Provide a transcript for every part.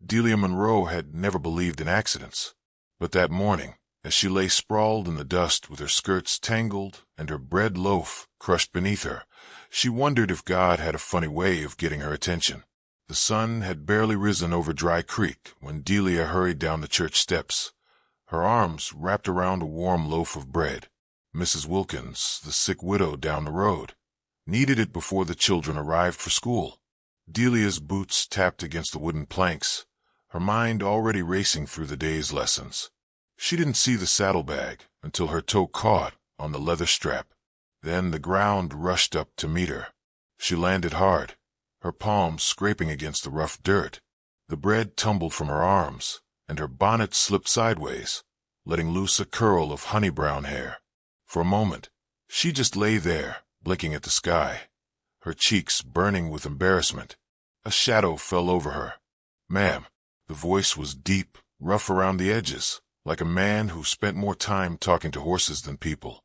Delia Monroe had never believed in accidents. But that morning, as she lay sprawled in the dust with her skirts tangled and her bread loaf crushed beneath her, she wondered if God had a funny way of getting her attention. The sun had barely risen over Dry Creek when Delia hurried down the church steps, her arms wrapped around a warm loaf of bread. Mrs. Wilkins, the sick widow down the road, needed it before the children arrived for school. Delia's boots tapped against the wooden planks, her mind already racing through the day's lessons. She didn't see the saddlebag until her toe caught on the leather strap. Then the ground rushed up to meet her. She landed hard, her palms scraping against the rough dirt. The bread tumbled from her arms, and her bonnet slipped sideways, letting loose a curl of honey-brown hair. For a moment, she just lay there, blinking at the sky, her cheeks burning with embarrassment. A shadow fell over her. "Ma'am." The voice was deep, rough around the edges, like a man who spent more time talking to horses than people.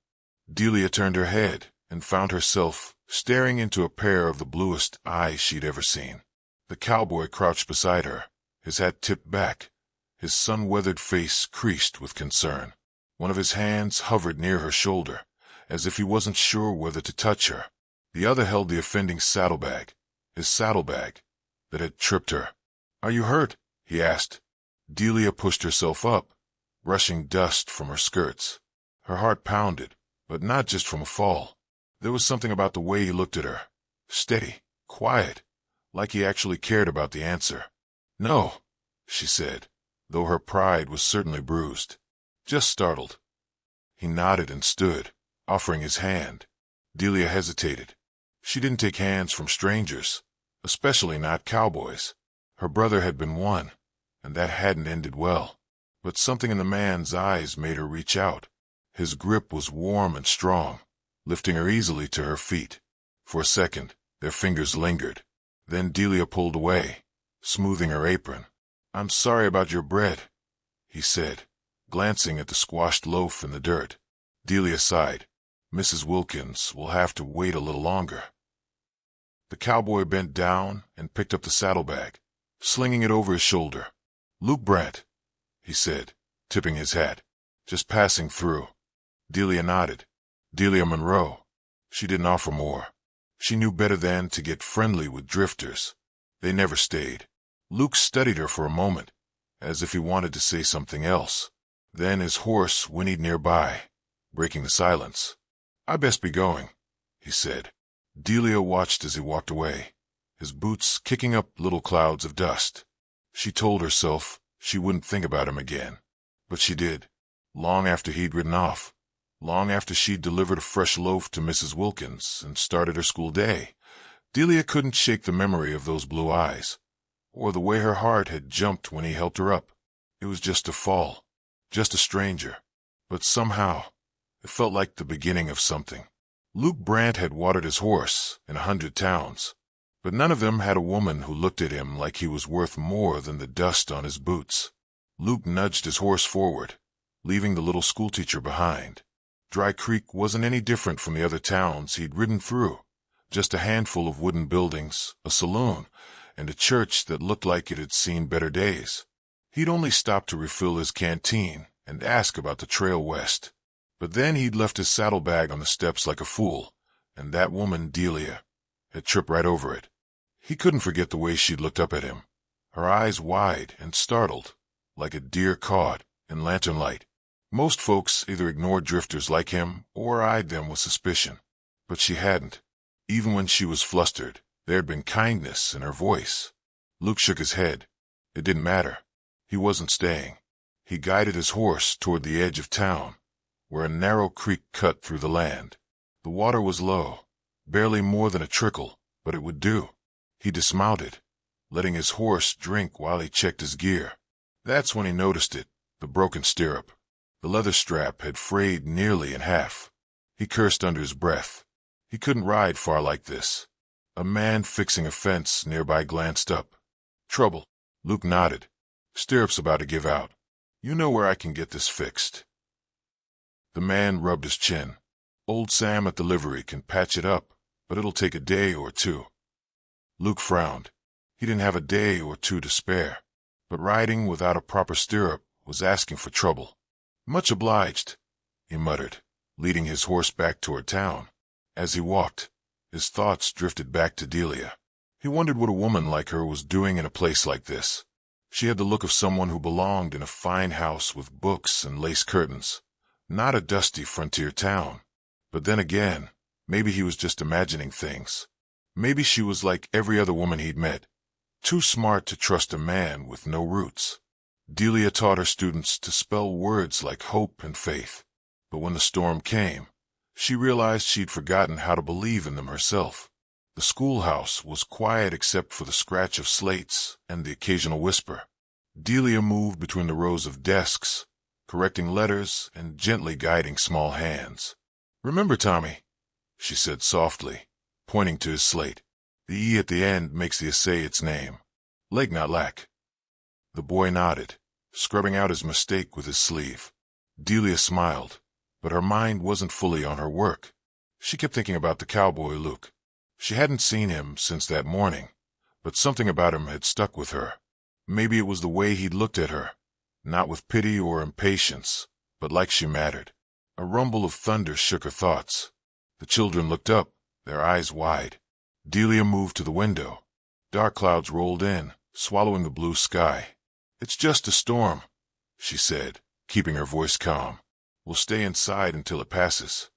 Delia turned her head and found herself staring into a pair of the bluest eyes she'd ever seen. The cowboy crouched beside her, his hat tipped back, his sun-weathered face creased with concern. One of his hands hovered near her shoulder, as if he wasn't sure whether to touch her. The other held the offending saddlebag, his saddlebag, that had tripped her. "Are you hurt?" he asked. Delia pushed herself up, brushing dust from her skirts. Her heart pounded, but not just from a fall. There was something about the way he looked at her. Steady, quiet, like he actually cared about the answer. "No," she said, though her pride was certainly bruised. "Just startled." He nodded and stood, offering his hand. Delia hesitated. She didn't take hands from strangers, especially not cowboys. Her brother had been one, and that hadn't ended well. But something in the man's eyes made her reach out. His grip was warm and strong, lifting her easily to her feet. For a second, their fingers lingered. Then Delia pulled away, smoothing her apron. "I'm sorry about your bread," he said, glancing at the squashed loaf in the dirt. Delia sighed. "Mrs. Wilkins will have to wait a little longer." The cowboy bent down and picked up the saddlebag, slinging it over his shoulder. "Luke Brandt," he said, tipping his hat. "Just passing through." Delia nodded. Delia Monroe. She didn't offer more. She knew better than to get friendly with drifters. They never stayed. Luke studied her for a moment, as if he wanted to say something else. Then his horse whinnied nearby, breaking the silence. "I best be going," he said. Delia watched as he walked away, his boots kicking up little clouds of dust. She told herself she wouldn't think about him again. But she did, long after he'd ridden off, long after she'd delivered a fresh loaf to Mrs. Wilkins and started her school day. Delia couldn't shake the memory of those blue eyes, or the way her heart had jumped when he helped her up. It was just a fall, just a stranger. But somehow, it felt like the beginning of something. Luke Brandt had watered his horse in 100 towns, but none of them had a woman who looked at him like he was worth more than the dust on his boots. Luke nudged his horse forward, leaving the little schoolteacher behind. Dry Creek wasn't any different from the other towns he'd ridden through. Just a handful of wooden buildings, a saloon, and a church that looked like it had seen better days. He'd only stopped to refill his canteen and ask about the trail west. But then he'd left his saddlebag on the steps like a fool, and that woman, Delia, had tripped right over it. He couldn't forget the way she'd looked up at him, her eyes wide and startled, like a deer caught in lantern light. Most folks either ignored drifters like him or eyed them with suspicion. But she hadn't. Even when she was flustered, there had been kindness in her voice. Luke shook his head. It didn't matter. He wasn't staying. He guided his horse toward the edge of town, where a narrow creek cut through the land. The water was low, barely more than a trickle, but it would do. He dismounted, letting his horse drink while he checked his gear. That's when he noticed it, the broken stirrup. The leather strap had frayed nearly in half. He cursed under his breath. He couldn't ride far like this. A man fixing a fence nearby glanced up. "Trouble?" Luke nodded. "Stirrup's about to give out. You know where I can get this fixed." The man rubbed his chin. "Old Sam at the livery can patch it up, but it'll take a day or two." Luke frowned. He didn't have a day or two to spare. but riding without a proper stirrup was asking for trouble. "Much obliged," he muttered, leading his horse back toward town. As he walked, his thoughts drifted back to Delia. He wondered what a woman like her was doing in a place like this. She had the look of someone who belonged in a fine house with books and lace curtains, not a dusty frontier town. But then again, maybe he was just imagining things. Maybe she was like every other woman he'd met, too smart to trust a man with no roots. Delia taught her students to spell words like hope and faith, but when the storm came, she realized she'd forgotten how to believe in them herself. The schoolhouse was quiet except for the scratch of slates and the occasional whisper. Delia moved between the rows of desks, correcting letters and gently guiding small hands. "Remember, Tommy," she said softly, pointing to his slate. "The E at the end makes the essay its name. Leg, not lack." The boy nodded, scrubbing out his mistake with his sleeve. Delia smiled, but her mind wasn't fully on her work. She kept thinking about the cowboy Luke. She hadn't seen him since that morning, but something about him had stuck with her. Maybe it was the way he'd looked at her, not with pity or impatience, but like she mattered. A rumble of thunder shook her thoughts. The children looked up, their eyes wide. Delia moved to the window. Dark clouds rolled in, swallowing the blue sky. "It's just a storm," she said, keeping her voice calm. "We'll stay inside until it passes."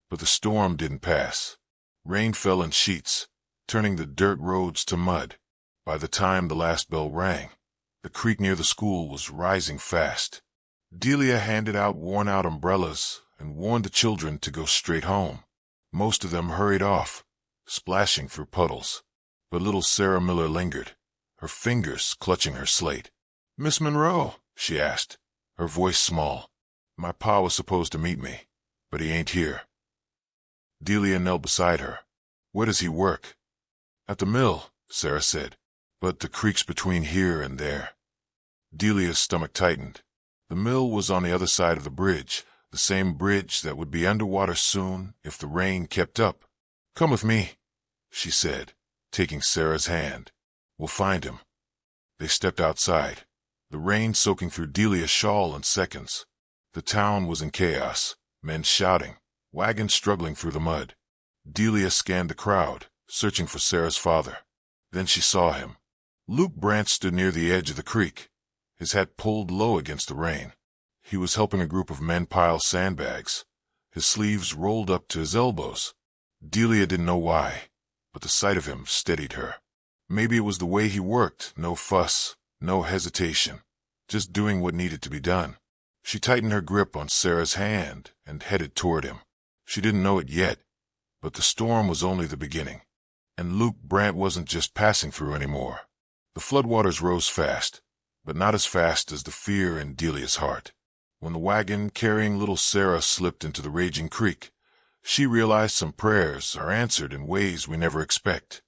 But the storm didn't pass. Rain fell in sheets, turning the dirt roads to mud. By the time the last bell rang, the creek near the school was rising fast. Delia handed out worn-out umbrellas and warned the children to go straight home. Most of them hurried off, splashing through puddles. But little Sarah Miller lingered, her fingers clutching her slate. "Miss Monroe," she asked, her voice small. "My pa was supposed to meet me, but he ain't here." Delia knelt beside her. "Where does he work?" "At the mill," Sarah said, "but the creek's between here and there." Delia's stomach tightened. The mill was on the other side of the bridge, the same bridge that would be underwater soon if the rain kept up. "Come with me," she said, taking Sarah's hand. "We'll find him." They stepped outside, the rain soaking through Delia's shawl in seconds. The town was in chaos, men shouting, wagons struggling through the mud. Delia scanned the crowd, searching for Sarah's father. Then she saw him. Luke Brandt stood near the edge of the creek, his hat pulled low against the rain. He was helping a group of men pile sandbags, his sleeves rolled up to his elbows. Delia didn't know why, but the sight of him steadied her. Maybe it was the way he worked, no fuss, no hesitation, just doing what needed to be done. She tightened her grip on Sarah's hand and headed toward him. She didn't know it yet, but the storm was only the beginning. And Luke Brandt wasn't just passing through anymore. The floodwaters rose fast, but not as fast as the fear in Delia's heart. When the wagon carrying little Sarah slipped into the raging creek, she realized some prayers are answered in ways we never expect.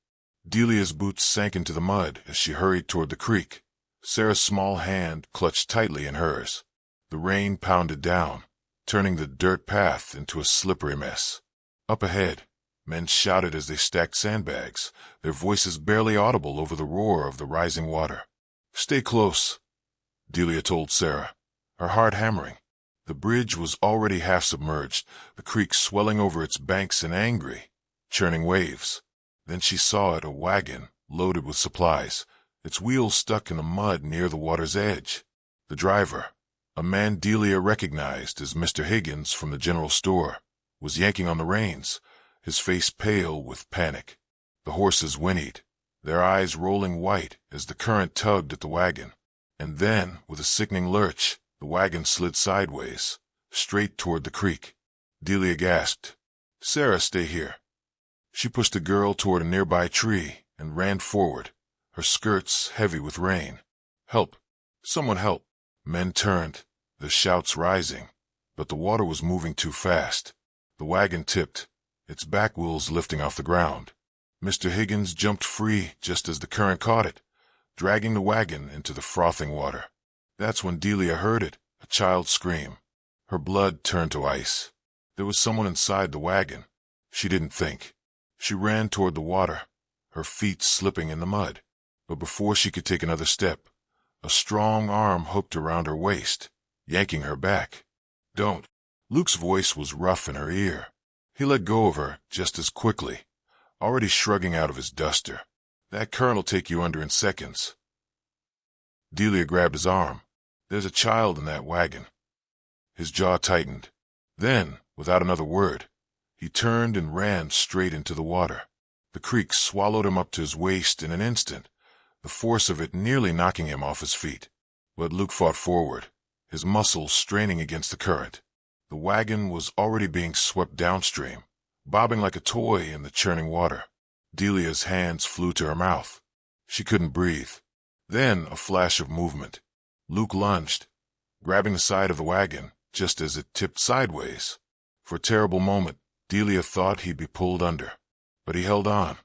Delia's boots sank into the mud as she hurried toward the creek. Sarah's small hand clutched tightly in hers. The rain pounded down, turning the dirt path into a slippery mess. Up ahead, men shouted as they stacked sandbags, their voices barely audible over the roar of the rising water. "Stay close," Delia told Sarah, her heart hammering. The bridge was already half submerged, the creek swelling over its banks in angry, churning waves. Then she saw it, a wagon loaded with supplies, its wheels stuck in the mud near the water's edge. The driver, a man Delia recognized as Mr. Higgins from the general store, was yanking on the reins, his face pale with panic. The horses whinnied, their eyes rolling white as the current tugged at the wagon. And then, with a sickening lurch, the wagon slid sideways, straight toward the creek. Delia gasped. "Sarah, stay here." She pushed the girl toward a nearby tree and ran forward, her skirts heavy with rain. "Help! Someone help!" Men turned, their shouts rising, but the water was moving too fast. The wagon tipped, its back wheels lifting off the ground. Mr. Higgins jumped free just as the current caught it, dragging the wagon into the frothing water. That's when Delia heard it, a child's scream. Her blood turned to ice. There was someone inside the wagon. She didn't think. She ran toward the water, her feet slipping in the mud. But before she could take another step, A strong arm hooked around her waist, yanking her back. "Don't." Luke's voice was rough in her ear. He let go of her just as quickly, already shrugging out of his duster. "That current'll take you under in seconds." Delia grabbed his arm. "There's a child in that wagon." His jaw tightened. Then, without another word, he turned and ran straight into the water. The creek swallowed him up to his waist in an instant, the force of it nearly knocking him off his feet. But Luke fought forward, his muscles straining against the current. The wagon was already being swept downstream, bobbing like a toy in the churning water. Delia's hands flew to her mouth. She couldn't breathe. Then a flash of movement. Luke lunged, grabbing the side of the wagon just as it tipped sideways. For a terrible moment, Delia thought he'd be pulled under. But he held on.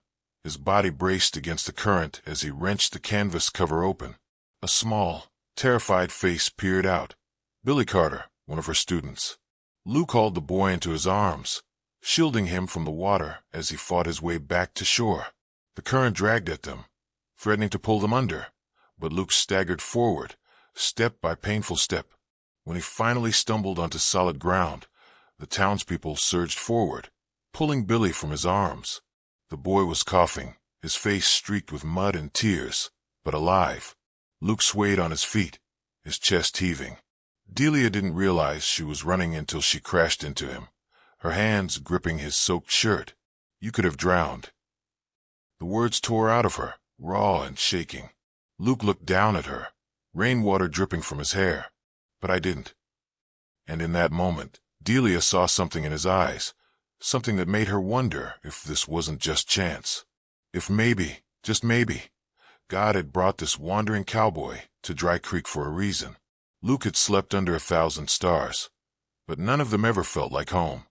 His body braced against the current as he wrenched the canvas cover open. A small, terrified face peered out. Billy Carter, one of her students. Luke hauled the boy into his arms, shielding him from the water as he fought his way back to shore. The current dragged at them, threatening to pull them under, but Luke staggered forward, step by painful step. When he finally stumbled onto solid ground, the townspeople surged forward, pulling Billy from his arms. The boy was coughing, his face streaked with mud and tears, but alive. Luke swayed on his feet, his chest heaving. Delia didn't realize she was running until she crashed into him, her hands gripping his soaked shirt. "You could have drowned." The words tore out of her, raw and shaking. Luke looked down at her, rainwater dripping from his hair. "But I didn't." And in that moment, Delia saw something in his eyes, something that made her wonder if this wasn't just chance. If maybe, just maybe, God had brought this wandering cowboy to Dry Creek for a reason. Luke had slept under 1,000 stars, but none of them ever felt like home.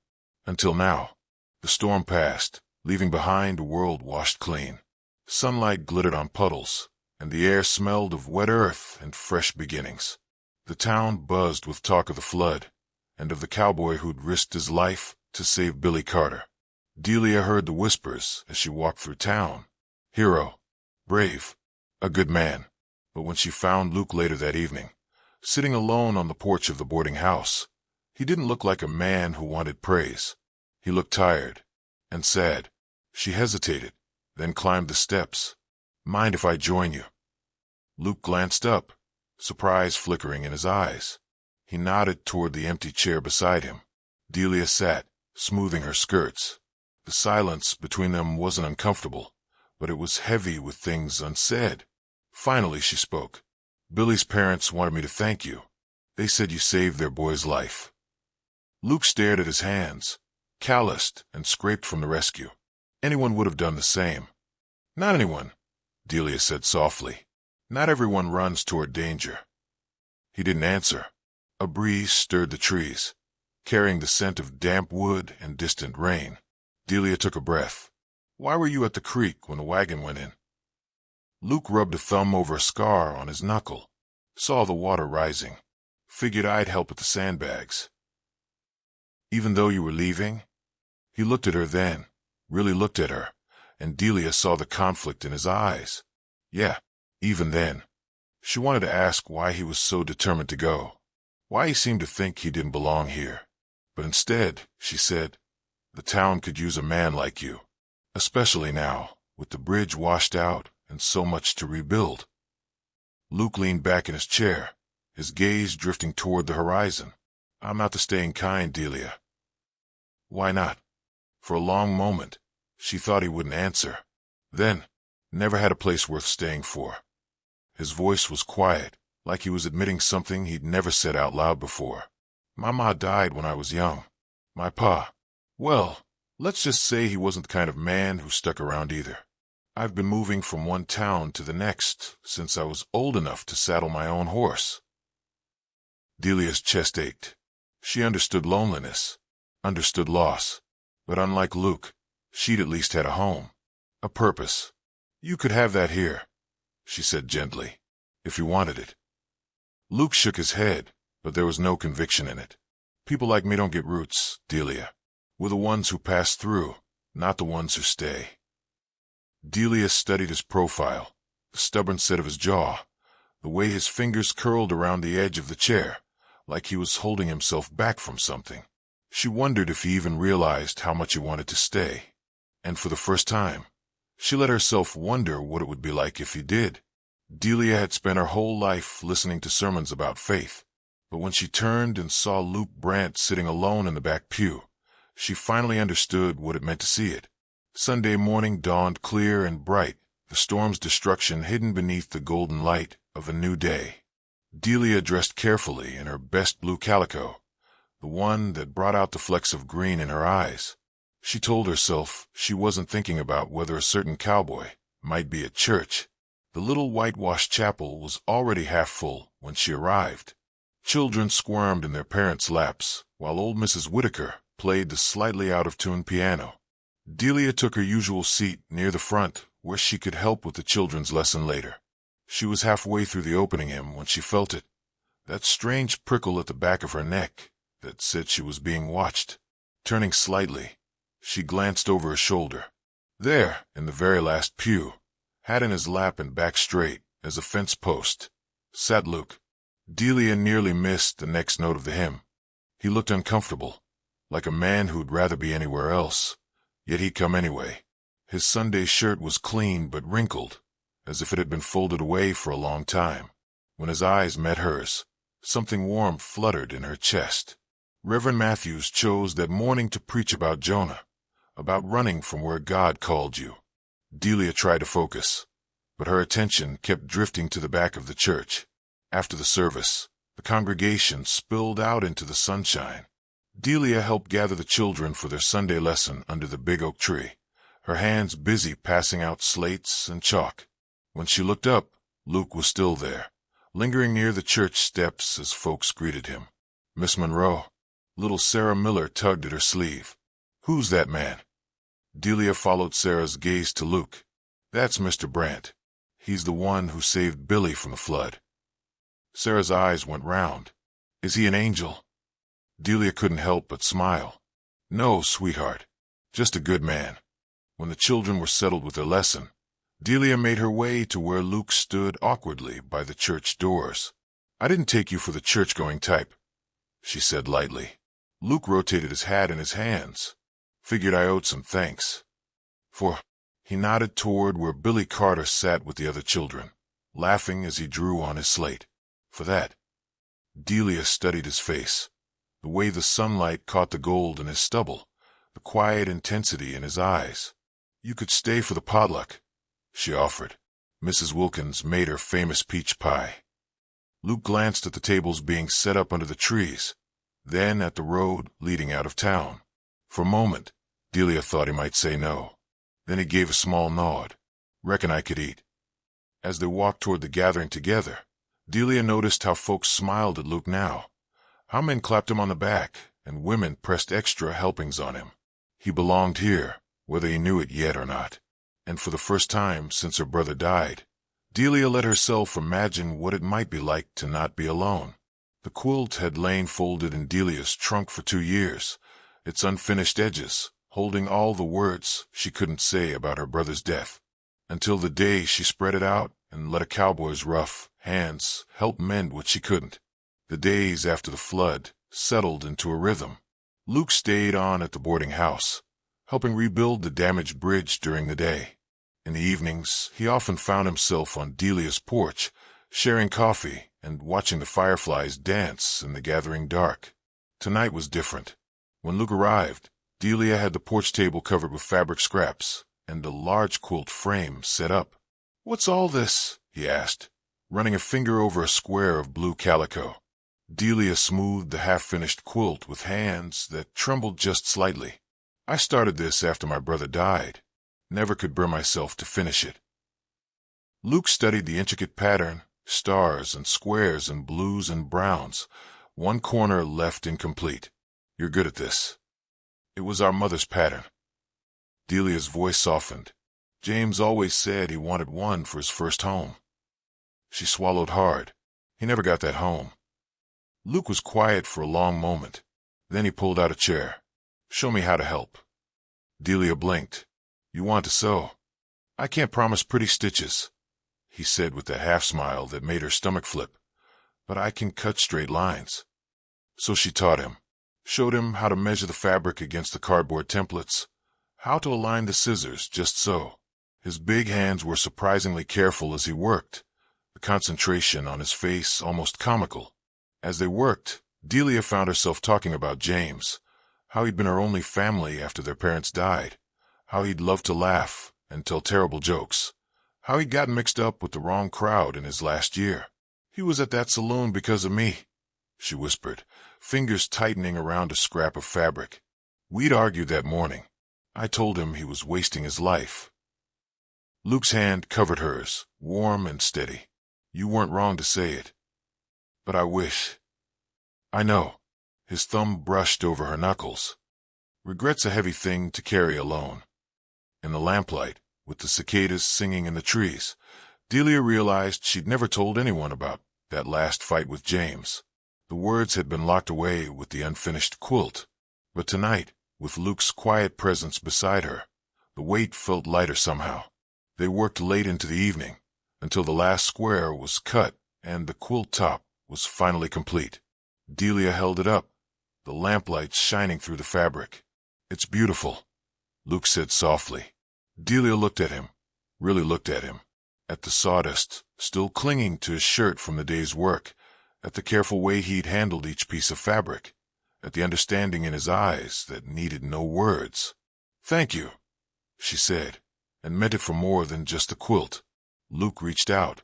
Until now. The storm passed, leaving behind a world washed clean. Sunlight glittered on puddles, and the air smelled of wet earth and fresh beginnings. The town buzzed with talk of the flood, and of the cowboy who'd risked his life to save Billy Carter. Delia heard the whispers as she walked through town. Hero, brave, a good man. But when she found Luke later that evening, sitting alone on the porch of the boarding house, he didn't look like a man who wanted praise. He looked tired and sad. She hesitated, then climbed the steps. "Mind if I join you?" Luke glanced up, surprise flickering in his eyes. He nodded toward the empty chair beside him. Delia sat, smoothing her skirts. The silence between them wasn't uncomfortable, but it was heavy with things unsaid. Finally she spoke. "Billy's parents wanted me to thank you. They said you saved their boy's life." Luke stared at his hands, calloused and scraped from the rescue. Anyone would have done the same. "Not anyone," Delia said softly. "Not everyone runs toward danger." He didn't answer. A breeze stirred the trees, carrying the scent of damp wood and distant rain. Delia took a breath. "Why were you at the creek when the wagon went in?" Luke rubbed a thumb over a scar on his knuckle, saw the water rising, figured I'd help with the sandbags. "Even though you were leaving?" He looked at her then, really looked at her, and Delia saw the conflict in his eyes. Yeah, even then. She wanted to ask why he was so determined to go, why he seemed to think he didn't belong here. But instead, she said, "The town could use a man like you, especially now, with the bridge washed out and so much to rebuild." Luke leaned back in his chair, his gaze drifting toward the horizon. "I'm not the staying kind, Delia." "Why not?" For a long moment, she thought he wouldn't answer. Then, "Never had a place worth staying for." His voice was quiet, like he was admitting something he'd never said out loud before. "My ma died when I was young. My pa, well, let's just say he wasn't the kind of man who stuck around either. I've been moving from one town to the next since I was old enough to saddle my own horse." Delia's chest ached. She understood loneliness, understood loss, but unlike Luke, she'd at least had a home, a purpose. "You could have that here," she said gently, "if you wanted it." Luke shook his head, but there was no conviction in it. "People like me don't get roots, Delia. We're the ones who pass through, not the ones who stay." Delia studied his profile, the stubborn set of his jaw, the way his fingers curled around the edge of the chair, like he was holding himself back from something. She wondered if he even realized how much he wanted to stay. And for the first time, she let herself wonder what it would be like if he did. Delia had spent her whole life listening to sermons about faith, but when she turned and saw Luke Brandt sitting alone in the back pew, she finally understood what it meant to see it. Sunday morning dawned clear and bright, the storm's destruction hidden beneath the golden light of a new day. Delia dressed carefully in her best blue calico, the one that brought out the flecks of green in her eyes. She told herself she wasn't thinking about whether a certain cowboy might be at church. The little whitewashed chapel was already half full when she arrived. Children squirmed in their parents' laps, while old Mrs. Whitaker played the slightly out-of-tune piano. Delia took her usual seat near the front, where she could help with the children's lesson later. She was halfway through the opening hymn when she felt it, that strange prickle at the back of her neck that said she was being watched. Turning slightly, she glanced over her shoulder. There, in the very last pew, hat in his lap and back straight as a fence post, sat Luke. Delia nearly missed the next note of the hymn. He looked uncomfortable, like a man who'd rather be anywhere else, yet he'd come anyway. His Sunday shirt was clean but wrinkled, as if it had been folded away for a long time. When his eyes met hers, something warm fluttered in her chest. Reverend Matthews chose that morning to preach about Jonah, about running from where God called you. Delia tried to focus, but her attention kept drifting to the back of the church. After the service, the congregation spilled out into the sunshine. Delia helped gather the children for their Sunday lesson under the big oak tree, her hands busy passing out slates and chalk. When she looked up, Luke was still there, lingering near the church steps as folks greeted him. Miss Monroe. Little Sarah Miller tugged at her sleeve. Who's that man? Delia followed Sarah's gaze to Luke. That's Mr. Brandt. He's the one who saved Billy from the flood. Sarah's eyes went round. Is he an angel? Delia couldn't help but smile. No, sweetheart. Just a good man. When the children were settled with their lesson, Delia made her way to where Luke stood awkwardly by the church doors. I didn't take you for the church-going type, she said lightly. Luke rotated his hat in his hands. Figured I owed some thanks. For, he nodded toward where Billy Carter sat with the other children, laughing as he drew on his slate. For that. Delia studied his face, the way the sunlight caught the gold in his stubble, the quiet intensity in his eyes. You could stay for the potluck, she offered. Mrs. Wilkins made her famous peach pie. Luke glanced at the tables being set up under the trees, then at the road leading out of town. For a moment, Delia thought he might say no. Then he gave a small nod. Reckon I could eat. As they walked toward the gathering together, Delia noticed how folks smiled at Luke now, how men clapped him on the back, and women pressed extra helpings on him. He belonged here, whether he knew it yet or not. And for the first time since her brother died, Delia let herself imagine what it might be like to not be alone. The quilt had lain folded in Delia's trunk for 2 years, its unfinished edges holding all the words she couldn't say about her brother's death, until the day she spread it out and let a cowboy's rough hands help mend what she couldn't. The days after the flood settled into a rhythm. Luke stayed on at the boarding house, helping rebuild the damaged bridge during the day. In the evenings, he often found himself on Delia's porch, sharing coffee and watching the fireflies dance in the gathering dark. Tonight was different. When Luke arrived, Delia had the porch table covered with fabric scraps and a large quilt frame set up. "What's all this?" he asked, running a finger over a square of blue calico. Delia smoothed the half-finished quilt with hands that trembled just slightly. "I started this after my brother died. Never could bring myself to finish it." Luke studied the intricate pattern, stars and squares and blues and browns, one corner left incomplete. "You're good at this. It was our mother's pattern." Delia's voice softened. "James always said he wanted one for his first home." She swallowed hard. He never got that home. Luke was quiet for a long moment. Then he pulled out a chair. "Show me how to help." Delia blinked. "You want to sew?" "I can't promise pretty stitches." he said with a half-smile that made her stomach flip. "But I can cut straight lines." So she taught him, showed him how to measure the fabric against the cardboard templates, how to align the scissors just so. His big hands were surprisingly careful as he worked, the concentration on his face almost comical. As they worked, Delia found herself talking about James, how he'd been her only family after their parents died, how he'd loved to laugh and tell terrible jokes, how he'd gotten mixed up with the wrong crowd in his last year. "He was at that saloon because of me," she whispered, fingers tightening around a scrap of fabric. "We'd argued that morning. I told him he was wasting his life." Luke's hand covered hers, warm and steady. "You weren't wrong to say it. But I wish." "I know." His thumb brushed over her knuckles. Regret's a heavy thing to carry alone. In the lamplight, with the cicadas singing in the trees, Delia realized she'd never told anyone about that last fight with James. The words had been locked away with the unfinished quilt. But tonight, with Luke's quiet presence beside her, the weight felt lighter somehow. They worked late into the evening, until the last square was cut and the quilt top was finally complete. Delia held it up, the lamplight shining through the fabric. "It's beautiful," Luke said softly. Delia looked at him, really looked at him, at the sawdust still clinging to his shirt from the day's work, at the careful way he'd handled each piece of fabric, at the understanding in his eyes that needed no words. "Thank you," she said, and meant it for more than just the quilt. Luke reached out,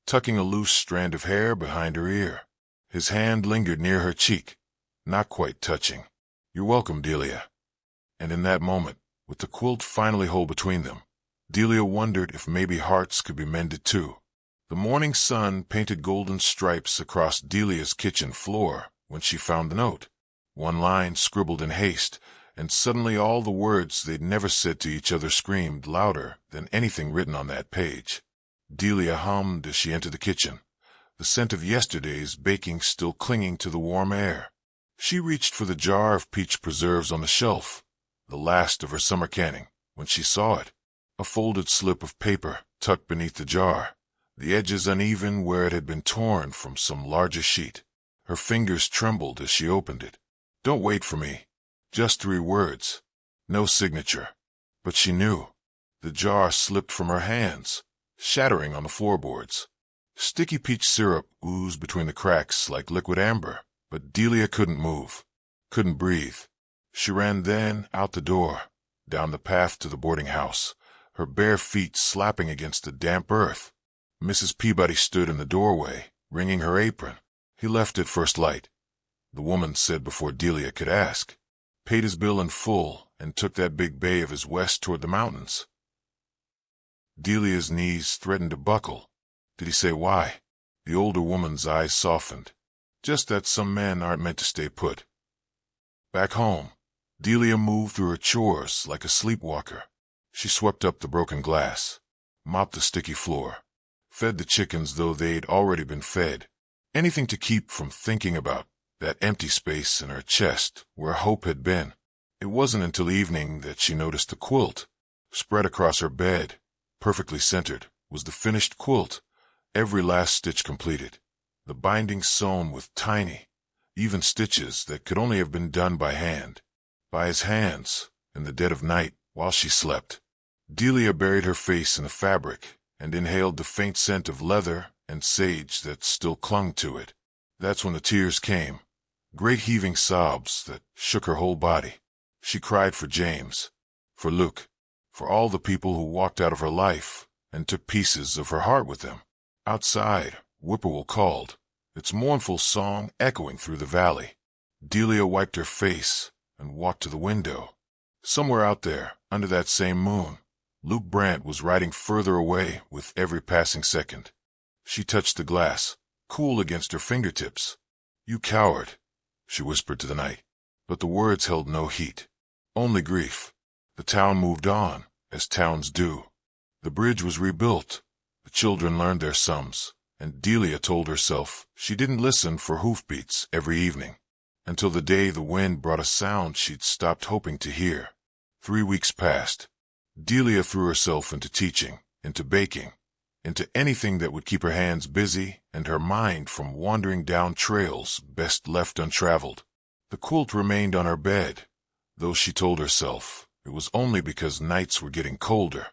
tucking a loose strand of hair behind her ear. His hand lingered near her cheek, not quite touching. "You're welcome, Delia." And in that moment, with the quilt finally whole between them, Delia wondered if maybe hearts could be mended too. The morning sun painted golden stripes across Delia's kitchen floor when she found the note. One line scribbled in haste, and suddenly all the words they'd never said to each other screamed louder than anything written on that page. Delia hummed as she entered the kitchen, the scent of yesterday's baking still clinging to the warm air. She reached for the jar of peach preserves on the shelf, the last of her summer canning, when she saw it. A folded slip of paper tucked beneath the jar, the edges uneven where it had been torn from some larger sheet. Her fingers trembled as she opened it. "Don't wait for me." Just 3 words. No signature. But she knew. The jar slipped from her hands, shattering on the floorboards. Sticky peach syrup oozed between the cracks like liquid amber, but Delia couldn't move, couldn't breathe. She ran then out the door, down the path to the boarding house, her bare feet slapping against the damp earth. Mrs. Peabody stood in the doorway, wringing her apron. "He left at first light," the woman said before Delia could ask. "Paid his bill in full and took that big bay of his west toward the mountains." Delia's knees threatened to buckle. Did he say why? The older woman's eyes softened. "Just that some men aren't meant to stay put." Back home, Delia moved through her chores like a sleepwalker. She swept up the broken glass, mopped the sticky floor, fed the chickens though they'd already been fed. Anything to keep from thinking about that empty space in her chest where hope had been. It wasn't until evening that she noticed the quilt. Spread across her bed, perfectly centered, was the finished quilt, every last stitch completed, the binding sewn with tiny, even stitches that could only have been done by hand, by his hands, in the dead of night while she slept. Delia buried her face in the fabric and inhaled the faint scent of leather and sage that still clung to it. That's when the tears came, great heaving sobs that shook her whole body. She cried for James, for Luke, for all the people who walked out of her life and took pieces of her heart with them. Outside, whippoorwill called, its mournful song echoing through the valley. Delia wiped her face and walked to the window. Somewhere out there, under that same moon, Luke Brandt was riding further away with every passing second. She touched the glass, cool against her fingertips. "You coward," she whispered to the night. But the words held no heat, only grief. The town moved on, as towns do. The bridge was rebuilt. The children learned their sums, and Delia told herself she didn't listen for hoofbeats every evening, until the day the wind brought a sound she'd stopped hoping to hear. 3 weeks passed. Delia threw herself into teaching, into baking, into anything that would keep her hands busy and her mind from wandering down trails best left untraveled. The quilt remained on her bed, though she told herself it was only because nights were getting colder.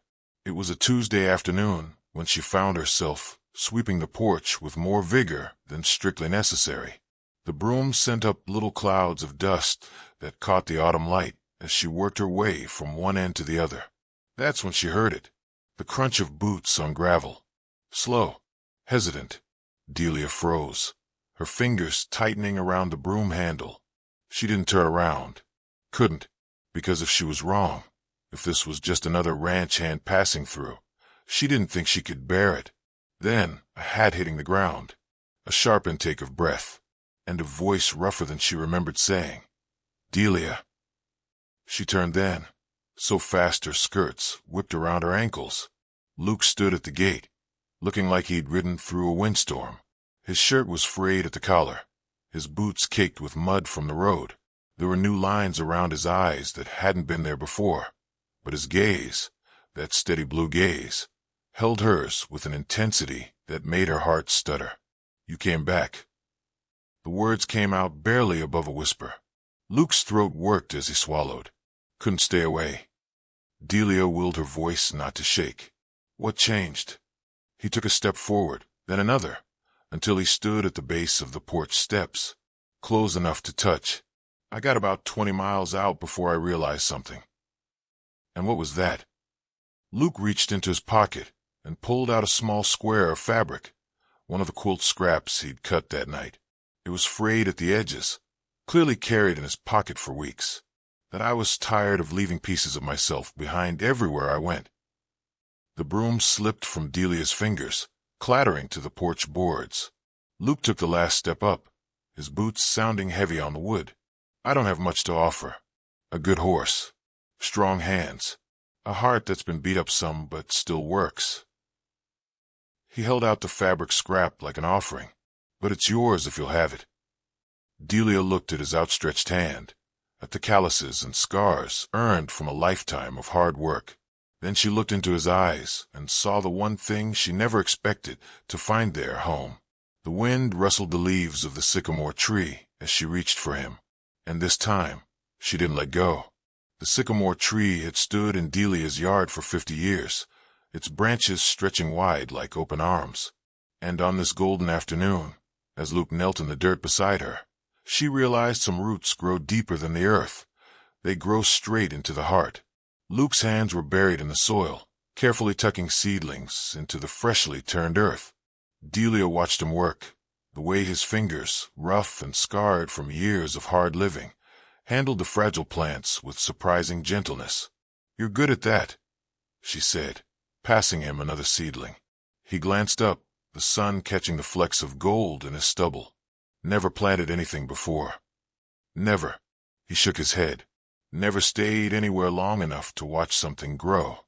It was a Tuesday afternoon when she found herself sweeping the porch with more vigor than strictly necessary. The broom sent up little clouds of dust that caught the autumn light as she worked her way from one end to the other. That's when she heard it, the crunch of boots on gravel. Slow, hesitant, Delia froze, her fingers tightening around the broom handle. She didn't turn around. Couldn't, because if she was wrong, if this was just another ranch hand passing through, she didn't think she could bear it. Then, a hat hitting the ground, a sharp intake of breath, and a voice rougher than she remembered saying, "Delia." She turned then, so fast her skirts whipped around her ankles. Luke stood at the gate, looking like he'd ridden through a windstorm. His shirt was frayed at the collar, his boots caked with mud from the road. There were new lines around his eyes that hadn't been there before, but his gaze, that steady blue gaze, held hers with an intensity that made her heart stutter. "You came back." The words came out barely above a whisper. Luke's throat worked as he swallowed. Couldn't stay away. Delia willed her voice not to shake. What changed? He took a step forward, then another, until he stood at the base of the porch steps, close enough to touch. "I got about 20 miles out before I realized something." "And what was that?" Luke reached into his pocket and pulled out a small square of fabric, one of the quilt scraps he'd cut that night. It was frayed at the edges, clearly carried in his pocket for weeks. "That I was tired of leaving pieces of myself behind everywhere I went." The broom slipped from Delia's fingers, clattering to the porch boards. Luke took the last step up, his boots sounding heavy on the wood. "I don't have much to offer. A good horse, strong hands, a heart that's been beat up some but still works." He held out the fabric scrap like an offering. "But it's yours if you'll have it." Delia looked at his outstretched hand, at the calluses and scars earned from a lifetime of hard work. Then she looked into his eyes and saw the one thing she never expected to find there home. The wind rustled the leaves of the sycamore tree as she reached for him, and this time she didn't let go. The sycamore tree had stood in Delia's yard for 50 years, its branches stretching wide like open arms. And on this golden afternoon, as Luke knelt in the dirt beside her, she realized some roots grow deeper than the earth. They grow straight into the heart. Luke's hands were buried in the soil, carefully tucking seedlings into the freshly turned earth. Delia watched him work, the way his fingers, rough and scarred from years of hard living, handled the fragile plants with surprising gentleness. "You're good at that," she said, passing him another seedling. He glanced up, the sun catching the flecks of gold in his stubble. "Never planted anything before." "Never." He shook his head. "Never stayed anywhere long enough to watch something grow."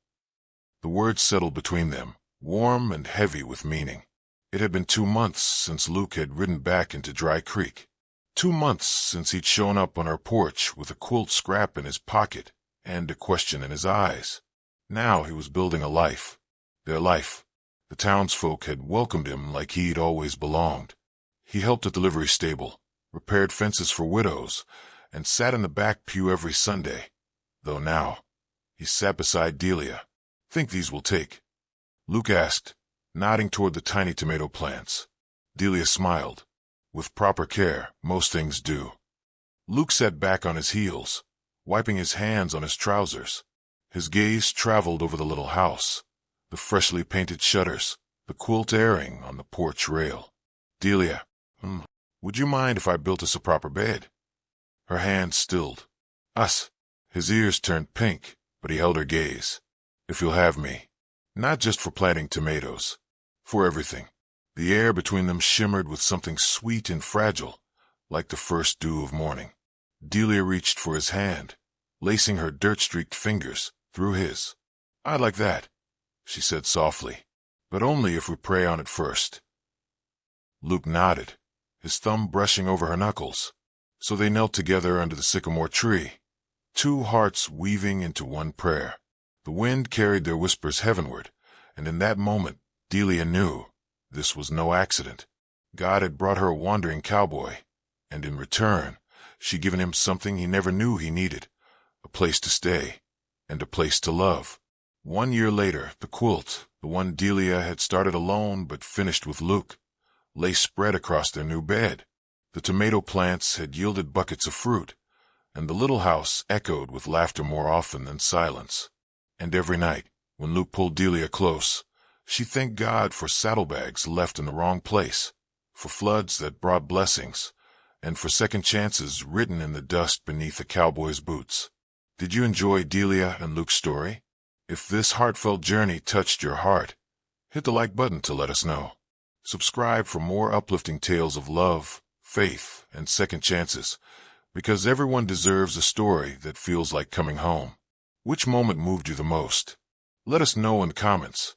The words settled between them, warm and heavy with meaning. It had been 2 months since Luke had ridden back into Dry Creek. 2 months since he'd shown up on her porch with a quilt scrap in his pocket and a question in his eyes. Now he was building a life. Their life. The townsfolk had welcomed him like he'd always belonged. He helped at the livery stable, repaired fences for widows, and sat in the back pew every Sunday. Though now, he sat beside Delia. "Think these will take?" Luke asked, nodding toward the tiny tomato plants. Delia smiled. "With proper care, most things do." Luke sat back on his heels, wiping his hands on his trousers. His gaze traveled over the little house, the freshly painted shutters, the quilt airing on the porch rail. "Delia, would you mind if I built us a proper bed?" Her hands stilled. "Us." His ears turned pink, but he held her gaze. "If you'll have me. Not just for planting tomatoes. For everything." The air between them shimmered with something sweet and fragile, like the first dew of morning. Delia reached for his hand, lacing her dirt-streaked fingers through his. "I'd like that," she said softly, "but only if we pray on it first." Luke nodded, his thumb brushing over her knuckles. So they knelt together under the sycamore tree, 2 hearts weaving into one prayer. The wind carried their whispers heavenward, and in that moment Delia knew this was no accident. God had brought her a wandering cowboy, and in return, she'd given him something he never knew he needed, a place to stay and a place to love. 1 year later, the quilt, the one Delia had started alone but finished with Luke, lay spread across their new bed. The tomato plants had yielded buckets of fruit, and the little house echoed with laughter more often than silence. And every night, when Luke pulled Delia close, she thanked God for saddlebags left in the wrong place, for floods that brought blessings, and for second chances written in the dust beneath a cowboy's boots. Did you enjoy Delia and Luke's story? If this heartfelt journey touched your heart, hit the like button to let us know. Subscribe for more uplifting tales of love, faith, and second chances, because everyone deserves a story that feels like coming home. Which moment moved you the most? Let us know in the comments.